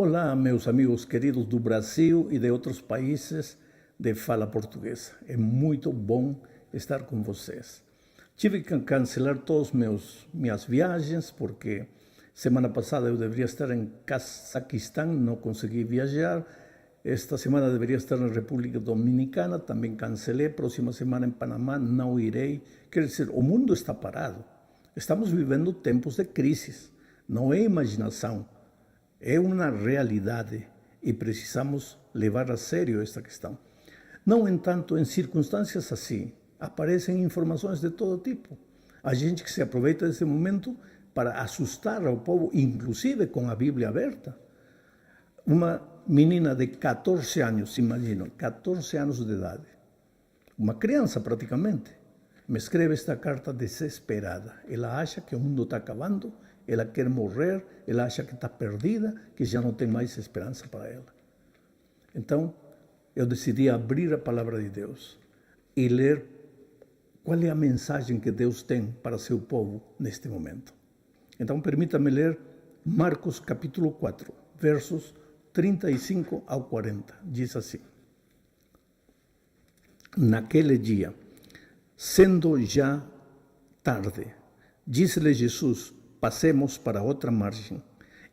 Olá, meus amigos queridos do Brasil e de outros países de fala portuguesa. É muito bom estar com vocês. Tive que cancelar todas minhas viagens porque semana passada eu deveria estar em Cazaquistão, não consegui viajar. Esta semana deveria estar na República Dominicana, também cancelei. Próxima semana em Panamá não irei. Quer dizer, o mundo está parado. Estamos vivendo tempos de crise. Não é imaginação. É uma realidade e precisamos levar a sério esta questão. No entanto, em circunstâncias assim, aparecem informações de todo tipo. Há gente que se aproveita desse momento para assustar ao povo, inclusive com a Bíblia aberta. Uma menina de 14 anos, imagino, 14 anos de idade, uma criança praticamente, me escreve esta carta desesperada. Ela acha que o mundo está acabando, ela quer morrer, ela acha que está perdida, que já não tem mais esperança para ela. Então, eu decidi abrir a palavra de Deus e ler qual é a mensagem que Deus tem para seu povo neste momento. Então, permita-me ler Marcos capítulo 4, versos 35 ao 40. Diz assim: Naquele dia, sendo já tarde, disse-lhe Jesus: passemos para outra margem.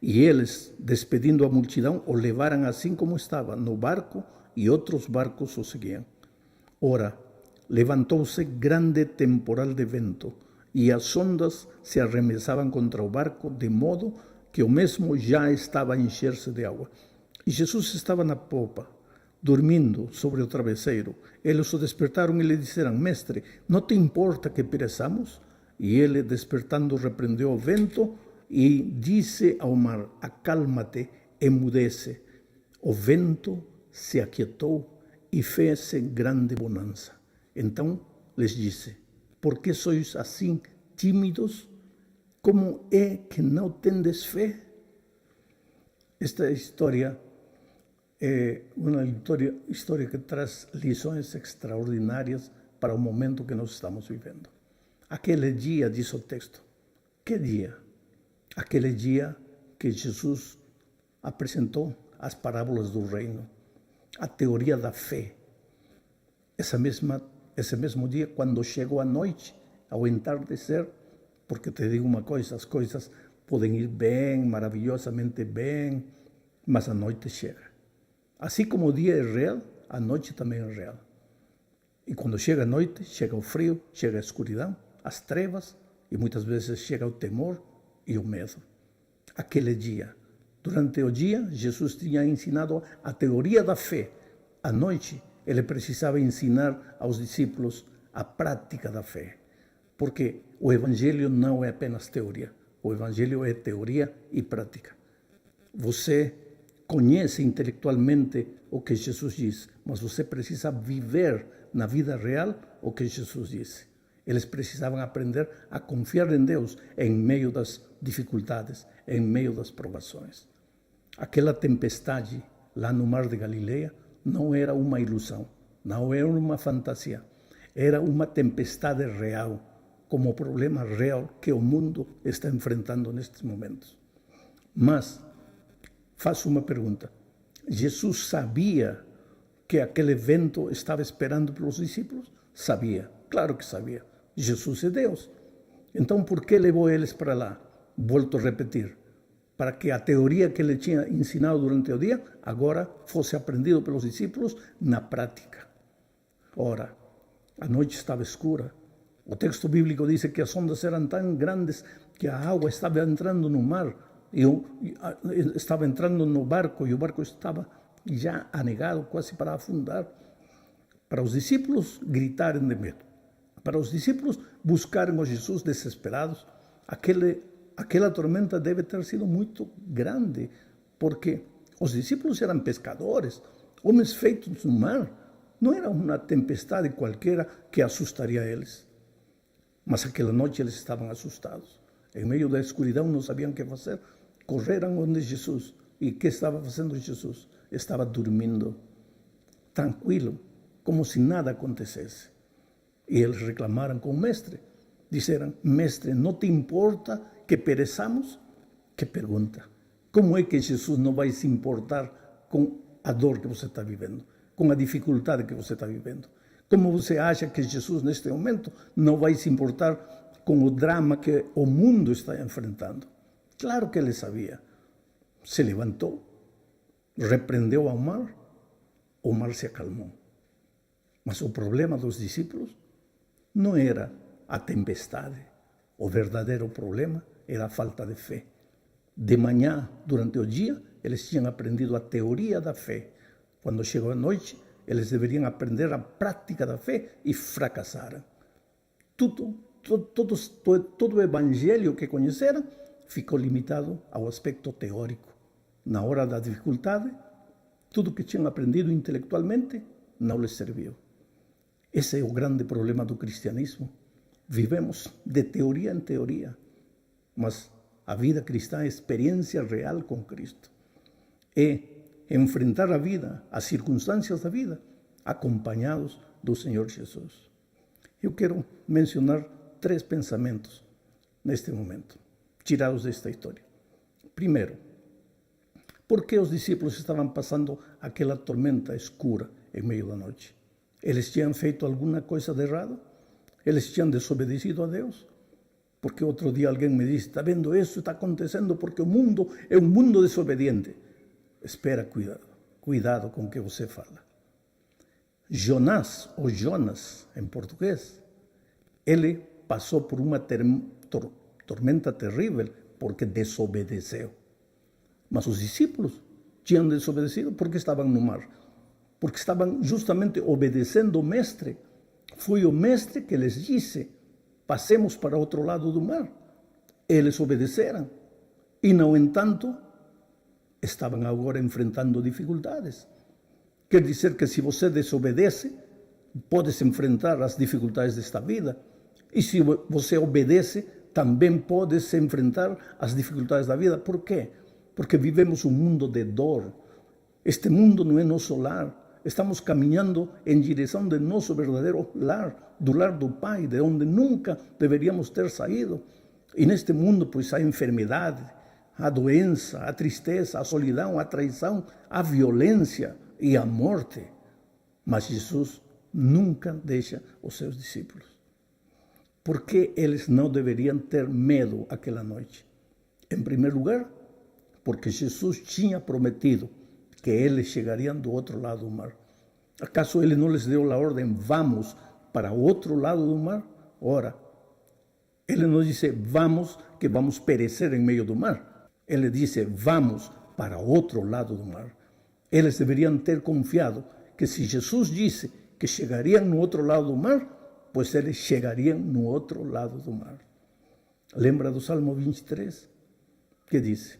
E eles, despedindo a multidão, o levaram assim como estava, no barco, e outros barcos o seguiam. Ora, levantou-se grande temporal de vento, e as ondas se arremessavam contra o barco, de modo que o mesmo já estava a encher-se de água. E Jesus estava na popa, dormindo sobre o travesseiro. Eles o despertaram e lhe disseram: Mestre, não te importa que pereçamos? E ele, despertando, repreendeu o vento e disse ao mar: acalma-te, emudece. O vento se aquietou e fez-se grande bonança. Então lhes disse: por que sois assim tímidos? Como é que não tendes fé? Esta história é uma história que traz lições extraordinárias para o momento que nós estamos vivendo. Aquele dia, diz o texto. Que dia? Aquele dia que Jesus apresentou as parábolas do reino, a teoria da fé. Esse mesmo dia, quando chegou a noite, ao entardecer, porque te digo uma coisa, as coisas podem ir bem, maravilhosamente bem, mas a noite chega. Assim como o dia é real, a noite também é real. E quando chega a noite, chega o frio, chega a escuridão, as trevas, e muitas vezes chega o temor e o medo. Aquele dia, durante o dia, Jesus tinha ensinado a teoria da fé. À noite, ele precisava ensinar aos discípulos a prática da fé. Porque o Evangelho não é apenas teoria. O Evangelho é teoria e prática. Você conhece intelectualmente o que Jesus diz, mas você precisa viver na vida real o que Jesus disse. Eles precisavam aprender a confiar em Deus em meio das dificuldades, em meio das provações. Aquela tempestade lá no Mar de Galileia não era uma ilusão, não era uma fantasia. Era uma tempestade real, como o problema real que o mundo está enfrentando nestes momentos. Mas, faço uma pergunta. Jesus sabia que aquele vento estava esperando pelos discípulos? Sabia, claro que sabia. Jesus é Deus. Então, por que levou eles para lá? Volto a repetir. Para que a teoria que ele tinha ensinado durante o dia, agora fosse aprendido pelos discípulos na prática. Ora, a noite estava escura. O texto bíblico diz que as ondas eram tão grandes que a água estava entrando no mar, e estava entrando no barco, e o barco estava já anegado, quase para afundar. Para os discípulos gritarem de medo. Para os discípulos buscarem o Jesus desesperados. Aquela tormenta deve ter sido muito grande, porque os discípulos eram pescadores, homens feitos no mar. Não era uma tempestade qualquer que assustaria eles. Mas aquela noite eles estavam assustados. Em meio da escuridão não sabiam o que fazer. Correram onde Jesus. E o que estava fazendo Jesus? Estava dormindo, tranquilo, como se nada acontecesse. E eles reclamaram com o mestre. Disseram: Mestre, não te importa que pereçamos? Que pergunta. Como é que Jesus não vai se importar com a dor que você está vivendo, com a dificuldade que você está vivendo? Como você acha que Jesus, neste momento, não vai se importar com o drama que o mundo está enfrentando? Claro que ele sabia. Se levantou, repreendeu ao mar, o mar se acalmou. Mas o problema dos discípulos não era a tempestade. O verdadeiro problema era a falta de fé. De manhã, durante o dia, eles tinham aprendido a teoria da fé. Quando chegou a noite, eles deveriam aprender a prática da fé e fracassaram. Todo o evangelho que conheceram ficou limitado ao aspecto teórico. Na hora da dificuldade, tudo que tinham aprendido intelectualmente não lhes serviu. Esse é o grande problema do cristianismo. Vivemos de teoria em teoria, mas a vida cristã é experiência real com Cristo. É enfrentar a vida, as circunstâncias da vida, acompanhados do Senhor Jesus. Eu quero mencionar 3 pensamentos neste momento, tirados desta história. Primeiro, por que os discípulos estavam passando aquela tormenta escura em meio da noite? Eles tinham feito alguma coisa de errado? Eles tinham desobedecido a Deus? Porque outro dia alguém me disse, está vendo, isso está acontecendo porque o mundo é um mundo desobediente. Espera, cuidado com o que você fala. Jonás, ou Jonas em português, ele passou por uma tormenta terrível porque desobedeceu. Mas os discípulos tinham desobedecido porque estavam no mar. Porque estavam justamente obedecendo o mestre. Foi o mestre que lhes disse, passemos para outro lado do mar. Eles obedeceram. E, no entanto, estavam agora enfrentando dificuldades. Quer dizer que se você desobedece, podes enfrentar as dificuldades desta vida. E se você obedece, também podes enfrentar as dificuldades da vida. Por quê? Porque vivemos um mundo de dor. Este mundo não é nosso lar. Estamos caminhando em direção do nosso verdadeiro lar, do lar do Pai, de onde nunca deveríamos ter saído. E neste mundo, pois, há enfermidade, há doença, há tristeza, há solidão, há traição, há violência e a morte. Mas Jesus nunca deixa os seus discípulos. Por que eles não deveriam ter medo aquela noite? Em primeiro lugar, porque Jesus tinha prometido que eles chegariam do outro lado do mar. ¿Acaso ele não lhes deu a ordem, vamos para o outro lado do mar? Ora, ele não disse, vamos, que vamos perecer em meio do mar. Ele disse, vamos para o outro lado do mar. Eles deveriam ter confiado que se Jesus disse que chegariam no outro lado do mar, pois eles chegariam no outro lado do mar. Lembra do Salmo 23? Que diz,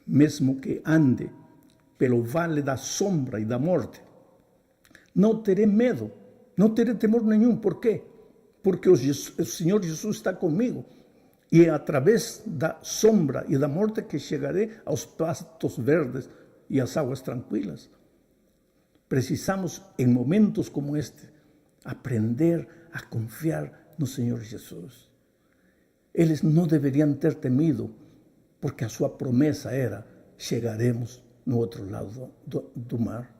mesmo que ande pelo vale da sombra e da morte, não terei medo, não terei temor nenhum. Por quê? Porque o Senhor Jesus está comigo. E é através da sombra e da morte que chegarei aos pastos verdes e às águas tranquilas. Precisamos, em momentos como este, aprender a confiar no Senhor Jesus. Eles não deveriam ter temido, porque a sua promessa era, chegaremos no outro lado do mar.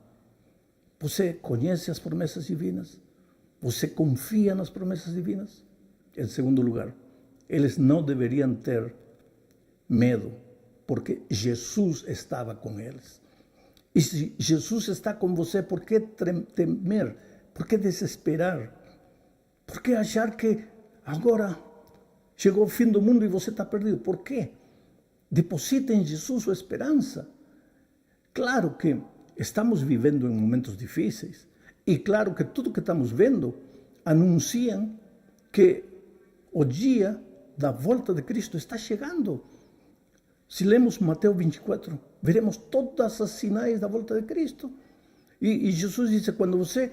Você conhece as promessas divinas? Você confia nas promessas divinas? Em segundo lugar, eles não deveriam ter medo, porque Jesus estava com eles. E se Jesus está com você, por que temer? Por que desesperar? Por que achar que agora chegou o fim do mundo e você está perdido? Por quê? Deposita em Jesus sua esperança. Claro que estamos vivendo em momentos difíceis e claro que tudo que estamos vendo anunciam que o dia da volta de Cristo está chegando. Se lemos Mateus 24, veremos todas as sinais da volta de Cristo. E Jesus disse, quando você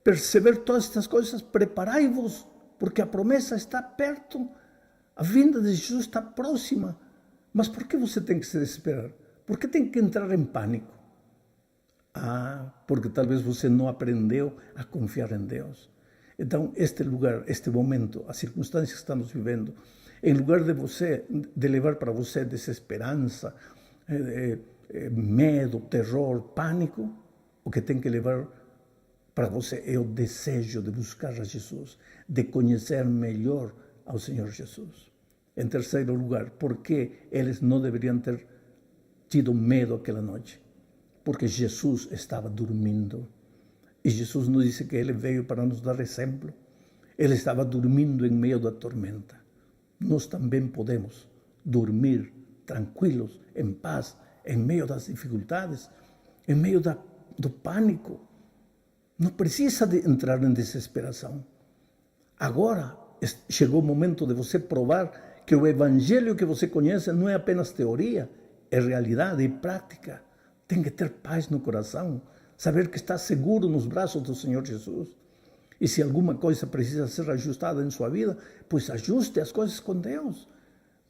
perceber todas estas coisas, preparai-vos, porque a promessa está perto, a vinda de Jesus está próxima. Mas por que você tem que se desesperar? Por que tem que entrar em pânico? Porque talvez você não aprendeu a confiar em Deus. Então, este lugar, este momento, as circunstâncias que estamos vivendo, em lugar de levar para você desesperança, medo, terror, pânico. O que tem que levar para você é o desejo de buscar a Jesus, de conhecer melhor ao Senhor Jesus. Em terceiro lugar, por que eles não deveriam ter tido medo aquela noite? Porque Jesus estava dormindo. E Jesus nos disse que ele veio para nos dar exemplo. Ele estava dormindo em meio da tormenta. Nós também podemos dormir tranquilos, em paz, em meio das dificuldades, em meio do pânico. Não precisa de entrar em desesperação. Agora chegou o momento de você provar que o evangelho que você conhece não é apenas teoria, é realidade e prática. Tem que ter paz no coração, saber que está seguro nos braços do Senhor Jesus. E se alguma coisa precisa ser ajustada em sua vida, pois ajuste as coisas com Deus.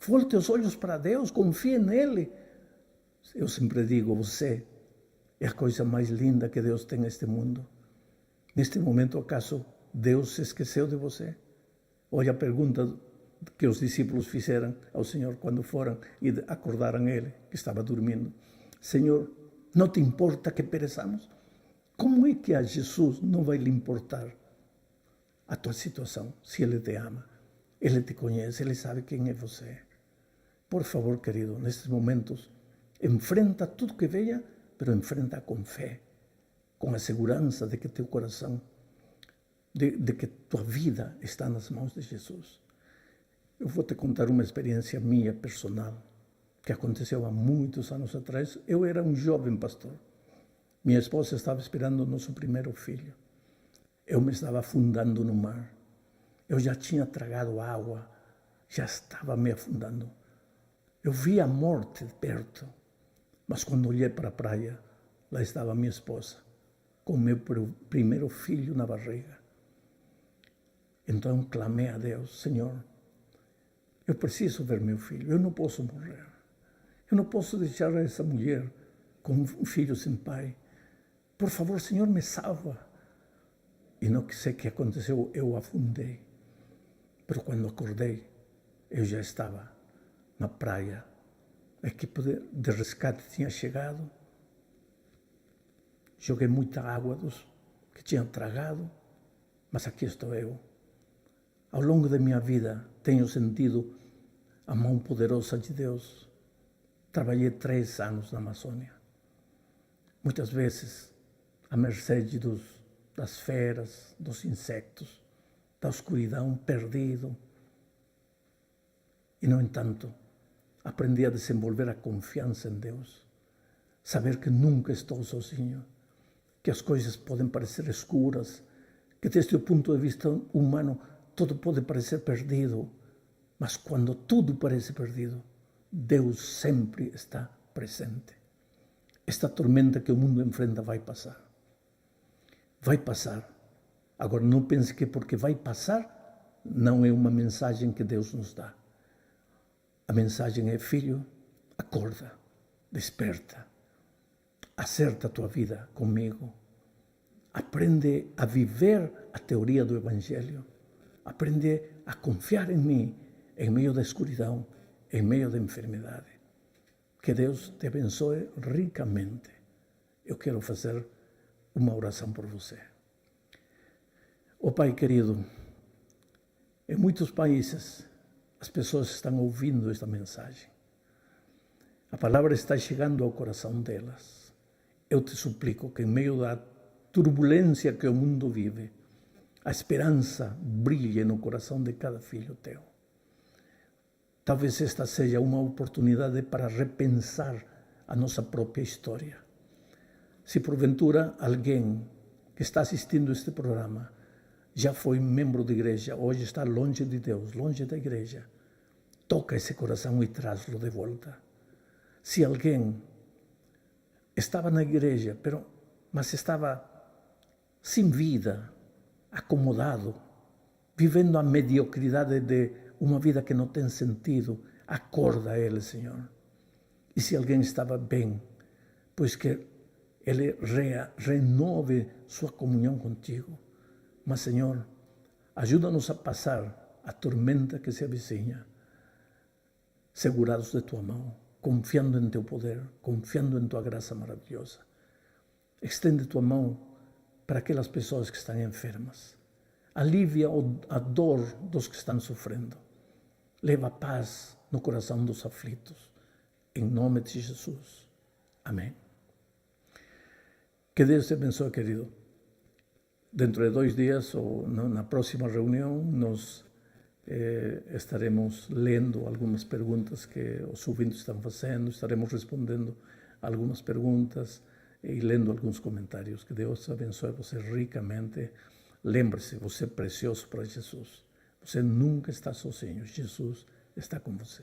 Volte os olhos para Deus, confie nele. Eu sempre digo, você é a coisa mais linda que Deus tem neste mundo. Neste momento, acaso, Deus se esqueceu de você? Olha a pergunta que os discípulos fizeram ao Senhor quando foram e acordaram ele, que estava dormindo. Senhor, não te importa que pereçamos? Como é que a Jesus não vai lhe importar a tua situação, se ele te ama? Ele te conhece, ele sabe quem é você. Por favor, querido, nestes momentos, enfrenta tudo que venha, mas enfrenta com fé, com a segurança de que teu coração, de que tua vida está nas mãos de Jesus. Eu vou te contar uma experiência minha, personal, que aconteceu há muitos anos atrás. Eu era um jovem pastor. Minha esposa estava esperando o nosso primeiro filho. Eu me estava afundando no mar. Eu já tinha tragado água, já estava me afundando. Eu vi a morte de perto, mas quando olhei para a praia, lá estava minha esposa, com meu primeiro filho na barriga. Então clamei a Deus, Senhor, eu preciso ver meu filho, eu não posso morrer. Eu não posso deixar essa mulher com um filho sem pai. Por favor, Senhor, me salva. E não sei o que aconteceu, eu afundei. Mas quando acordei, eu já estava na praia. A equipe de resgate tinha chegado. Joguei muita água dos que tinham tragado, mas aqui estou eu. Ao longo da minha vida, tenho sentido a mão poderosa de Deus. Trabalhei 3 anos na Amazônia. Muitas vezes, à mercê das feras, dos insetos, da escuridão, perdido. E, no entanto, aprendi a desenvolver a confiança em Deus. Saber que nunca estou sozinho, que as coisas podem parecer escuras, que desde o ponto de vista humano tudo pode parecer perdido, mas quando tudo parece perdido, Deus sempre está presente. Esta tormenta que o mundo enfrenta vai passar. Vai passar. Agora, não pense que porque vai passar, não é uma mensagem que Deus nos dá. A mensagem é, filho, acorda, desperta, acerta a tua vida comigo. Aprende a viver a teoria do Evangelho. Aprende a confiar em mim, em meio da escuridão, em meio da enfermidade. Que Deus te abençoe ricamente. Eu quero fazer uma oração por você. Oh Pai querido, em muitos países as pessoas estão ouvindo esta mensagem. A palavra está chegando ao coração delas. Eu te suplico que em meio da turbulência que o mundo vive, a esperança brilhe no coração de cada filho teu. Talvez esta seja uma oportunidade para repensar a nossa própria história. Se porventura alguém que está assistindo este programa já foi membro de igreja, hoje está longe de Deus, longe da igreja, toca esse coração e traz-lo de volta. Se alguém estava na igreja, mas estava sem vida, acomodado, vivendo a mediocridade de uma vida que não tem sentido, acorda ele, Senhor. E se alguém estava bem, pois que ele renove sua comunhão contigo. Mas, Senhor, ajuda-nos a passar a tormenta que se avizinha, segurados de tua mão, confiando em teu poder, confiando em tua graça maravilhosa. Estende tua mão para aquelas pessoas que estão enfermas. Alivia a dor dos que estão sofrendo. Leva paz no coração dos aflitos. Em nome de Jesus. Amém. Que Deus te abençoe, querido. Dentro de 2 dias, ou na próxima reunião, nós estaremos lendo algumas perguntas que os ouvintes estão fazendo, estaremos respondendo algumas perguntas e lendo alguns comentários. Que Deus abençoe você ricamente. Lembre-se, você é precioso para Jesus. Você nunca está sozinho. Jesus está com você.